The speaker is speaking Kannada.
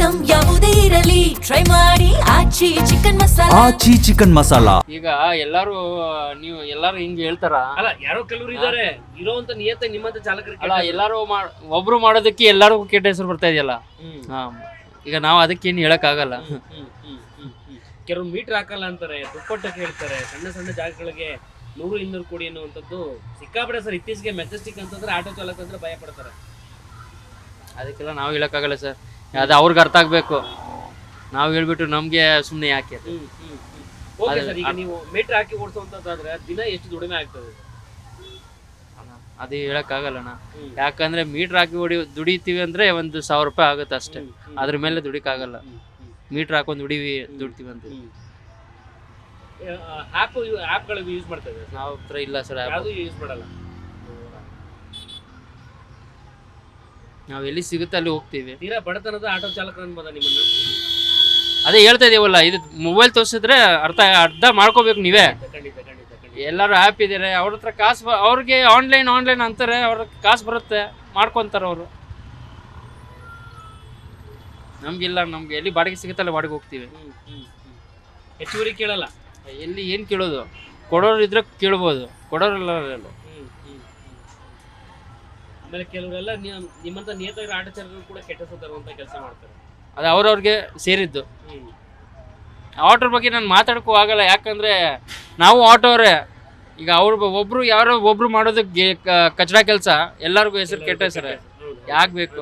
ಐಟಂ ಯಾವುದೇ ಇರಲಿ ಟ್ರೈ ಮಾಡಿ ಆಚಿ ಚಿಕನ್ ಮಸಾಲಾ. ಆಚಿ ಚಿಕನ್ ಮಸಾಲಾ. ಈಗ ಎಲ್ಲಾರು ನೀವು ಎಲ್ಲಾರು ಹಿಂಗ್ ಹೇಳ್ತಾರ ಅಲ್ಲ ಯಾರೋ ಕೆಲವರು ಇದಾರೆ ಇರೋಂತ ನಿಯತ್ತೆ ನಿಮ್ಮಂತ ಚಾಲಕರಿಗೆ ಅಲ್ಲ ಎಲ್ಲಾರು ಒಬ್ರು ಮಾಡೋದಕ್ಕೆ ಎಲ್ಲಾರು ಕೆಟ್ಟ ಹೆಸರು ಬರ್ತಾ ಇದೆಯಲ್ಲ. ಈಗ ನಾವು ಅದಕ್ಕೇನು ಹೇಳಕ್ ಆಗಲ್ಲ. ಕೆಲವರು ಮೀಟರ್ ಹಾಕಲ್ಲ ಅಂತಾರೆ, ದುಪ್ಪಟ್ಟ ಕೇಳ್ತಾರೆ, ಸಣ್ಣ ಸಣ್ಣ ಜಾಗಗಳಿಗೆ 100-200 ಕೋಟಿ ಅನ್ನುವಂಥದ್ದು ಸಿಕ್ಕಾಪಡೆ ಸರ್. ಇತ್ತೀಚೆಗೆ ಮೆಜೆಸ್ಟಿಕ್ ಅಂತಂದ್ರೆ ಆಟೋ ಚಾಲಕ ಅಂದ್ರೆ ಭಯ ಪಡ್ತಾರೆ. ಅದಕ್ಕೆಲ್ಲ ನಾವು ಹೇಳಕ್ಕಾಗಲ್ಲ ಸರ್, ಅದು ಅವ್ರಿಗೆ ಅರ್ಥ ಆಗ್ಬೇಕು. ನಾವು ಹೇಳ್ಬಿಟ್ಟು ನಮ್ಗೆ ಸುಮ್ಮನೆ ಯಾಕೆ ಓಕೆ ಸರ್, ಈಗ ನೀವು ಮೀಟರ್ ಹಾಕಿ ಓಡಿಸುವಂತದ್ದಾದ್ರೆ ದಿನ ಎಷ್ಟು ದುಡಿಮೆ ಆಗ್ತದೆ? ಅದು ಹೇಳಕ್ಕಾಗಲ್ಲಣ್ಣ. ಯಾಕಂದ್ರೆ ಮೀಟರ್ ಹಾಕಿ ದುಡಿತೀವಿ ಅಂದ್ರೆ 1,000 ರೂಪಾಯಿ ಆಗುತ್ತೆ ಅಷ್ಟೇ. ಅದ್ರ ಮೇಲೆ ದುಡಿಕಾಗಲ್ಲ. ಮೀಟರ್ ಹಾಕೊಂಡು ದುಡಿತೀವಿ ಅಂತ. ಆ್ಯಪ್ಗಳು ಯೂಸ್ ಮಾಡ್ತೇವೆ ನಾವು ಹತ್ರ ಇಲ್ಲ ಸರ್, ಯಾವುದು ಯೂಸ್ ಮಾಡಲ್ಲ. ನಾವು ಎಲ್ಲಿ ಸಿಗುತ್ತೆ ಅಲ್ಲಿ ಹೋಗ್ತೀವಿ. ತೀರಾ ಬಡತನದ ಆಟೋ ಚಾಲಕ ಅನ್ಬೋದ ನಿಮ್ಮನ್ನ? ಅದೇ ಹೇಳ್ತಾ ಇದೀವಲ್ಲ, ಇದು ಮೊಬೈಲ್ ತೋರಿಸಿದ್ರೆ ಅರ್ಧ ಮಾಡ್ಕೋಬೇಕು ನೀವೇ. ಖಂಡಿತ ಖಂಡಿತ ಖಂಡಿತ. ಎಲ್ಲರೂ ಆ್ಯಪ್ ಇದ್ದಾರೆ, ಅವ್ರ ಹತ್ರ ಕಾಸು ಅವ್ರಿಗೆ ಆನ್ಲೈನ್ ಅಂತಾರೆ, ಅವ್ರ ಕಾಸು ಬರುತ್ತೆ ಮಾಡ್ಕೊಂತಾರೆ ಅವರು. ನಮ್ಗಿಲ್ಲ, ನಮ್ಗೆ ಎಲ್ಲಿ ಬಾಡಿಗೆ ಸಿಗುತ್ತಲ್ಲ ಬಾಡಿಗೆ ಹೋಗ್ತೀವಿ. ಹೆಚ್ಚುವರಿ ಕೇಳಲ್ಲ. ಎಲ್ಲಿ ಏನು ಕೇಳೋದು? ಕೊಡೋರು ಇದ್ರೆ ಕೇಳ್ಬೋದು, ಕೊಡೋರಿಲ್ಲ. ಆಮೇಲೆ ಕೆಲವರೆಲ್ಲ ನಿಮ್ಮಂತ ನಿಯತಾಗಿರೋ ಆಟೋ ಚಾಲಕರು ಕೂಡ ಕೆಟ್ಟ ತರುವಂತ ಕೆಲಸ ಮಾಡ್ತಾರೆ. ಅದು ಅವ್ರವ್ರಿಗೆ ಸೇರಿದ್ದು. ಆಟೋರ ಬಗ್ಗೆ ನಾನು ಮಾತಾಡಕ್ಕೂ ಆಗಲ್ಲ, ಯಾಕಂದ್ರೆ ನಾವು ಆಟೋರೇ. ಈಗ ಒಬ್ರು ಮಾಡೋದಕ್ಕೆ ಕಚಡ ಕೆಲಸ ಎಲ್ಲರಿಗೂ ಹೆಸರು ಕೆಟ್ಟ ಹೆಸರು ಯಾಕೆ ಬೇಕು?